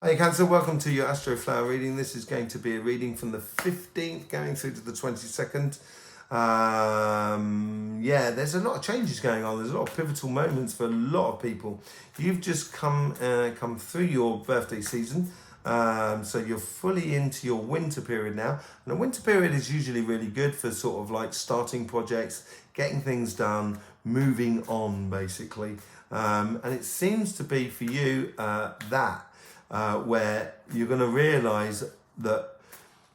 Hey Cancer, welcome to your Astroflower reading. This is going to be a reading from the 15th going through to the 22nd. Yeah, there's a lot of changes going on. There's a lot of pivotal moments for a lot of people. You've just come through your birthday season. So you're fully into your winter period now. And the winter period is usually really good for sort of like starting projects, getting things done, moving on basically. And it seems to be for you where you're going to realize that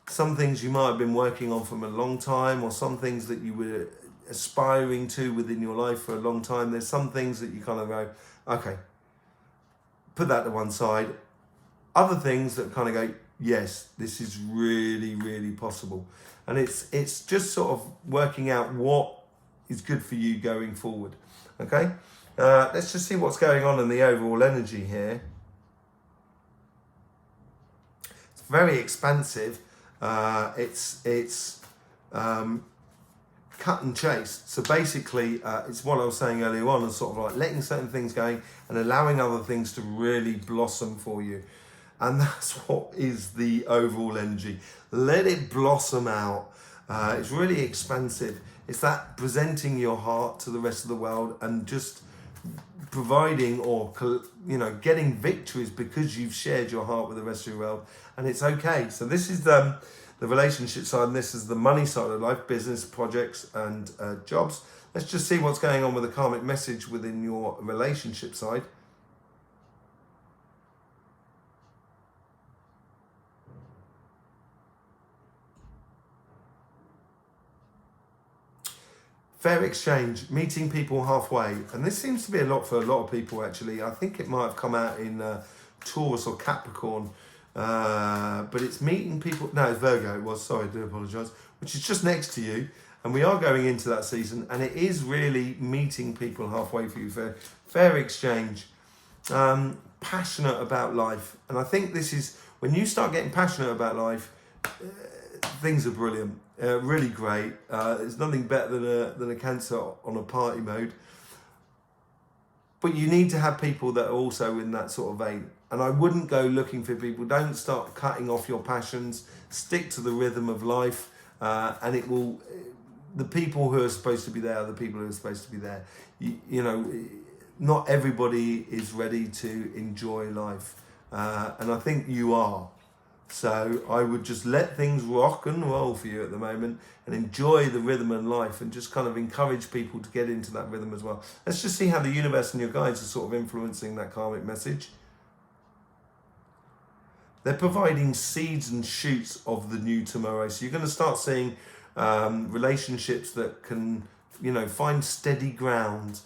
some things you might have been working on for a long time, or some things that you were aspiring to within your life for a long time. There's some things that you kind of go, okay, put that to one side. Other things that kind of go, yes, this is really, really possible. And it's just sort of working out what is good for you going forward. Okay, let's just see what's going on in the overall energy here. Very expansive. It's cut and chase. So basically, it's what I was saying earlier on, is sort of like letting certain things go and allowing other things to really blossom for you. And that's what is the overall energy. Let it blossom out. It's really expansive. It's that presenting your heart to the rest of the world and just providing or getting victories because you've shared your heart with the rest of the world, and it's okay. So this is the relationship side, and this is the money side of life, business, projects, and jobs. Let's just see what's going on with the karmic message within your relationship side. Fair exchange, meeting people halfway. And this seems to be a lot for a lot of people, actually. I think it might have come out in Taurus or Capricorn. But it's meeting people. No, it's Virgo. It was. Sorry, I do apologise. Which is just next to you. And we are going into that season. And it is really meeting people halfway for you. Fair exchange. Passionate about life. And I think this is, when you start getting passionate about life, things are brilliant. Really great. There's nothing better than a Cancer on a party mode. But you need to have people that are also in that sort of vein. And I wouldn't go looking for people. Don't start cutting off your passions. Stick to the rhythm of life. And it will, the people who are supposed to be there are the people who are supposed to be there. You know, not everybody is ready to enjoy life. And I think you are. So I would just let things rock and roll for you at the moment and enjoy the rhythm and life, and just kind of encourage people to get into that rhythm as well. Let's just see how the universe and your guides are sort of influencing that karmic message. They're providing seeds and shoots of the new tomorrow. So you're going to start seeing relationships that can, find steady ground,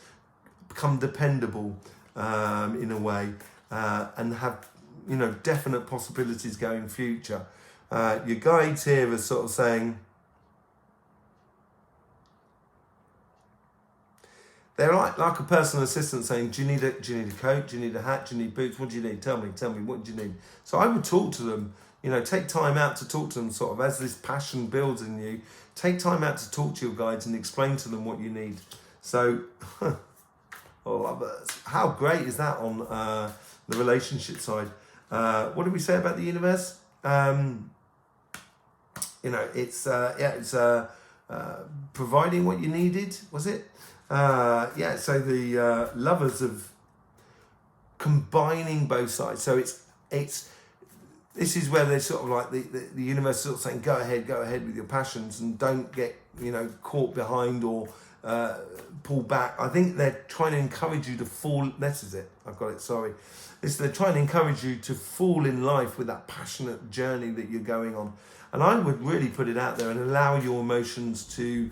become dependable in a way, and have definite possibilities going future. Your guides here are sort of saying, they're like a personal assistant saying, do you need a coat? Do you need a hat? Do you need boots? What do you need? Tell me, what do you need? So I would talk to them, take time out to talk to them, sort of as this passion builds in you. Take time out to talk to your guides and explain to them what you need. So, how great is that on the relationship side? What did we say about the universe? It's providing what you needed, was it? So the lovers of combining both sides. So this is where they're sort of like the universe sort of saying, go ahead with your passions and don't get caught behind or pull back. I think they're trying to encourage you to fall. This is it. I've got it. Sorry. They're trying to encourage you to fall in life with that passionate journey that you're going on. And I would really put it out there and allow your emotions to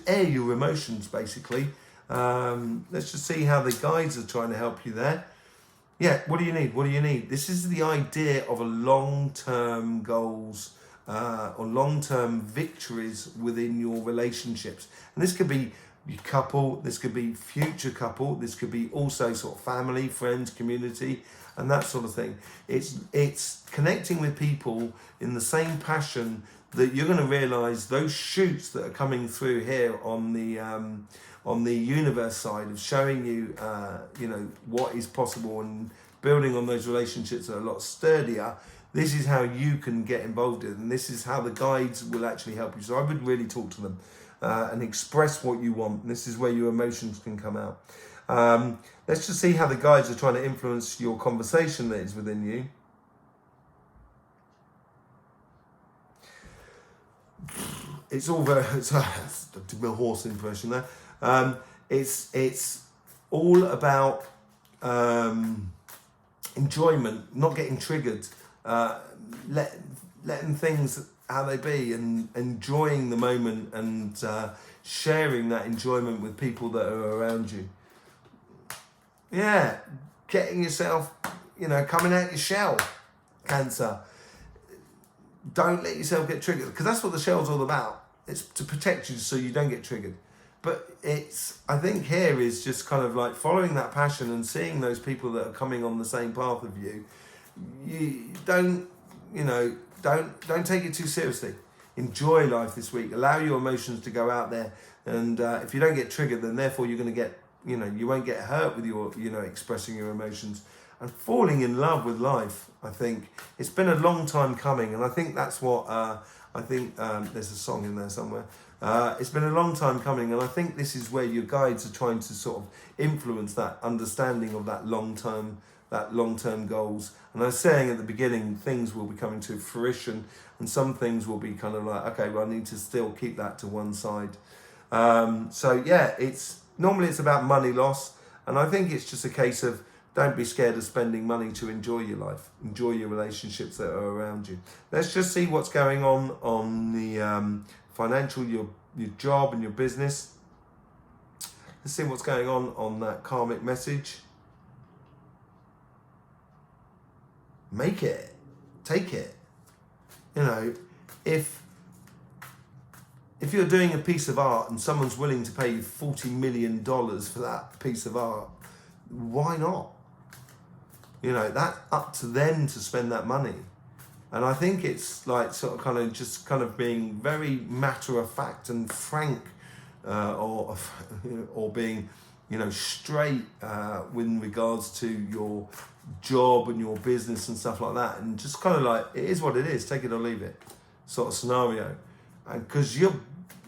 air your emotions, basically. Let's just see how the guides are trying to help you there. Yeah, what do you need? This is the idea of a long-term goals or long-term victories within your relationships. And this could be your couple, this could be future couple, this could be also sort of family, friends, community, and that sort of thing. It's connecting with people in the same passion that you're going to realize those shoots that are coming through here on the universe side of showing you, what is possible and building on those relationships that are a lot sturdier, this is how you can get involved in, and this is how the guides will actually help you. So I would really talk to them and express what you want. This is where your emotions can come out. Let's just see how the guides are trying to influence your conversation that is within you. It's all very, it's a horse impression there. It's all about enjoyment, not getting triggered, letting things how they be, and enjoying the moment, and sharing that enjoyment with people that are around you. Yeah, getting yourself, coming out your shell, Cancer. Don't let yourself get triggered, because that's what the shell's all about. It's to protect you so you don't get triggered. But I think here is just kind of like following that passion and seeing those people that are coming on the same path of you. You don't take it too seriously. Enjoy life this week. Allow your emotions to go out there. And if you don't get triggered, then therefore you're going to get, you won't get hurt with your, expressing your emotions. And falling in love with life, I think it's been a long time coming, and I think that's what there's a song in there somewhere. It's been a long time coming, and I think this is where your guides are trying to sort of influence that understanding of that long-term goals. And I was saying at the beginning, things will be coming to fruition, and some things will be kind of like, okay, well, I need to still keep that to one side. So yeah, normally it's about money loss, and I think it's just a case of, don't be scared of spending money to enjoy your life. Enjoy your relationships that are around you. Let's just see what's going on the financial, your job and your business. Let's see what's going on that karmic message. Make it. Take it. If you're doing a piece of art and someone's willing to pay you $40 million for that piece of art, why not? That's up to them to spend that money. And I think it's like sort of being very matter of fact and frank, or being, straight with regards to your job and your business and stuff like that. And just kind of like, it is what it is, take it or leave it sort of scenario. And because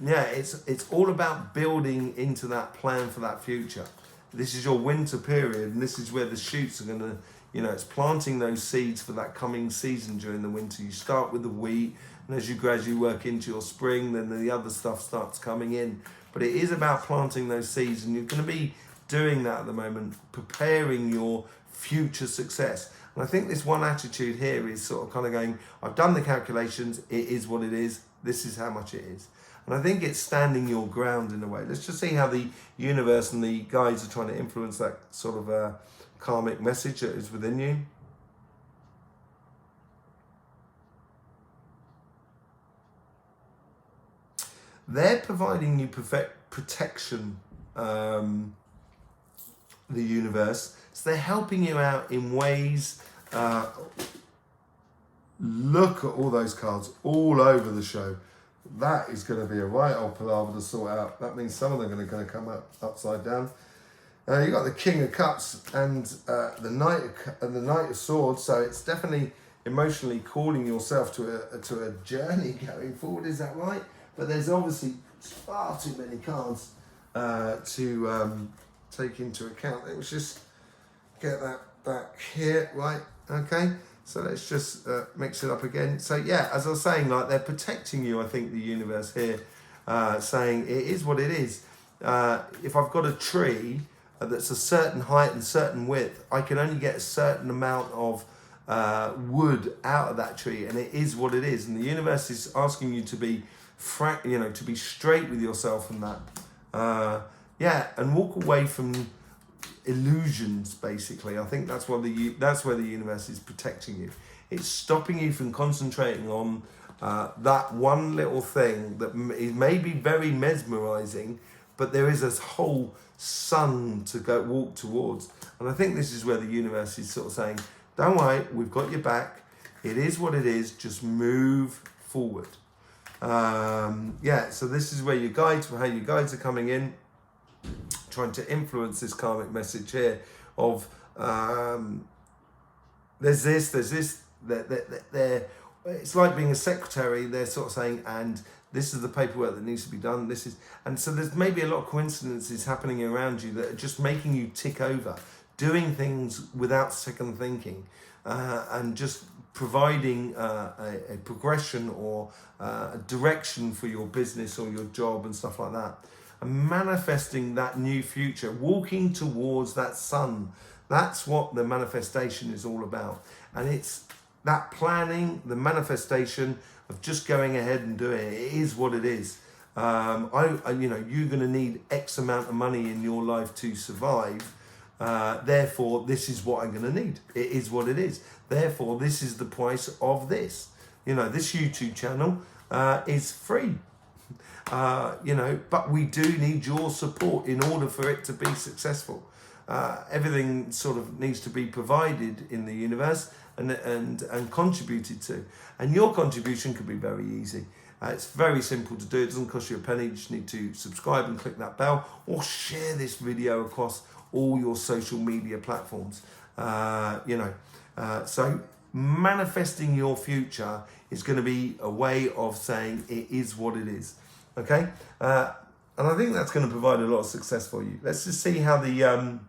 it's all about building into that plan for that future. This is your winter period, and this is where the shoots are going to, it's planting those seeds for that coming season during the winter. You start with the wheat, and as you gradually work into your spring, then the other stuff starts coming in. But it is about planting those seeds, and you're going to be doing that at the moment, preparing your future success. And I think this one attitude here is sort of kind of going, I've done the calculations, it is what it is, this is how much it is. And I think it's standing your ground in a way. Let's just see how the universe and the guides are trying to influence that sort of karmic message that is within you. They're providing you protection, the universe. So they're helping you out in ways. Look at all those cards all over the show. That is going to be a right old palaver to sort out. That means some of them are going to come up upside down. You got the King of Cups and the Knight of Swords. So it's definitely emotionally calling yourself to a journey going forward. Is that right? But there's obviously far too many cards to take into account. Let's just get that back here, right? Okay. So let's just mix it up again. So yeah, as I was saying, like they're protecting you, I think, the universe here, saying it is what it is. If I've got a tree that's a certain height and certain width, I can only get a certain amount of wood out of that tree, and it is what it is. And the universe is asking you to be frank, to be straight with yourself and that. And walk away from illusions, basically. I think that's where the universe is protecting you. It's stopping you from concentrating on that one little thing that may be very mesmerizing, but there is this whole sun to walk towards. And I think this is where the universe is sort of saying, don't worry, we've got your back. It is what it is, just move forward. So this is where how your guides are coming in, trying to influence this karmic message here of there's this. It's like being a secretary. They're sort of saying, and this is the paperwork that needs to be done. And so there's maybe a lot of coincidences happening around you that are just making you tick over, doing things without second thinking, and just providing a progression or a direction for your business or your job and stuff like that. And manifesting that new future, walking towards that sun. That's what the manifestation is all about. And it's that planning, the manifestation of just going ahead and doing it. It is what it is. You're going to need X amount of money in your life to survive. Therefore, this is what I'm going to need. It is what it is. Therefore, this is the price of this. This YouTube channel is free. But we do need your support in order for it to be successful. Everything sort of needs to be provided in the universe and contributed to. And your contribution could be very easy. It's very simple to do. It doesn't cost you a penny. You just need to subscribe and click that bell, or share this video across all your social media platforms. So manifesting your future is going to be a way of saying it is what it is. Okay? And I think that's going to provide a lot of success for you. Let's just see how your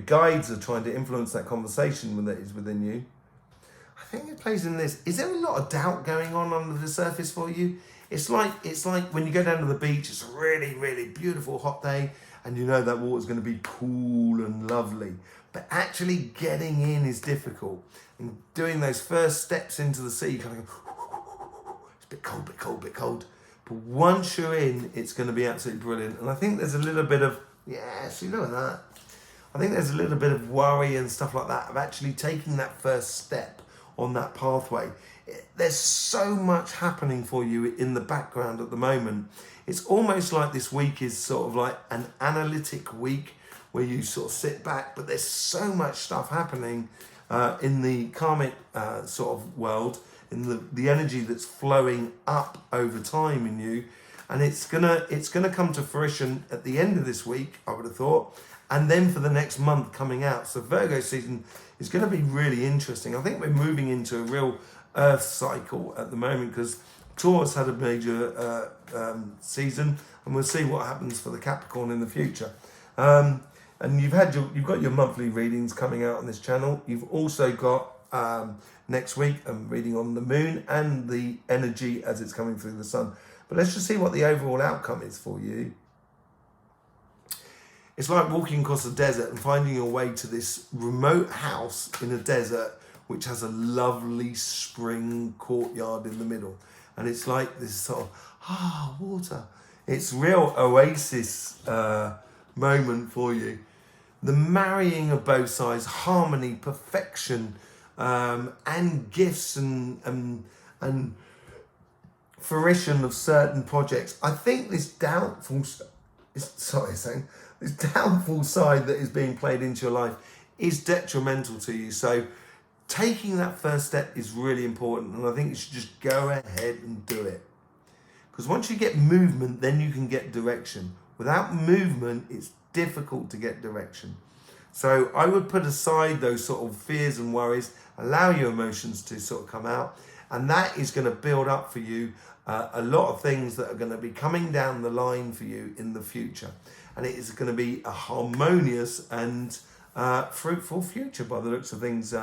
guides are trying to influence that conversation that is within you. I think it plays in this. Is there a lot of doubt going on under the surface for you? It's like when you go down to the beach, it's a really, really beautiful hot day, and you know that water's going to be cool and lovely. But actually getting in is difficult. And doing those first steps into the sea, you kind of go, it's a bit cold, bit cold, bit cold. But once you're in, it's going to be absolutely brilliant. And I think there's a little bit of, yes, you know that. I think there's a little bit of worry and stuff like that of actually taking that first step on that pathway. There's so much happening for you in the background at the moment. It's almost like this week is sort of like an analytic week where you sort of sit back, but there's so much stuff happening in the karmic sort of world, in the energy that's flowing up over time in you, and it's gonna come to fruition at the end of this week, I would have thought, and then for the next month coming out. So Virgo season is going to be really interesting. I think we're moving into a real Earth cycle at the moment, because Taurus had a major season, and we'll see what happens for the Capricorn in the future. And you've got your monthly readings coming out on this channel. You've also got next week a reading on the moon and the energy as it's coming through the sun. But let's just see what the overall outcome is for you. It's like walking across a desert and finding your way to this remote house in a desert which has a lovely spring courtyard in the middle. And it's like this sort of, water. It's real oasis moment for you. The marrying of both sides, harmony, perfection, and gifts and fruition of certain projects. I think this doubtful side that is being played into your life is detrimental to you. So taking that first step is really important, and I think you should just go ahead and do it. Because once you get movement, then you can get direction. Without movement, it's difficult to get direction. So I would put aside those sort of fears and worries, allow your emotions to sort of come out, and that is going to build up for you a lot of things that are going to be coming down the line for you in the future. And it is going to be a harmonious and fruitful future by the looks of things,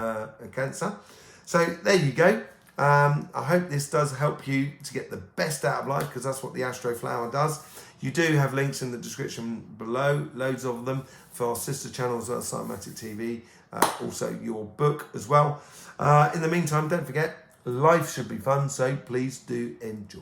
Cancer. So there you go. I hope this does help you to get the best out of life, because that's what the Astroflower does. You do have links in the description below, loads of them, for our sister channels, Cymatic TV, also your book as well. In the meantime, don't forget, life should be fun, so please do enjoy.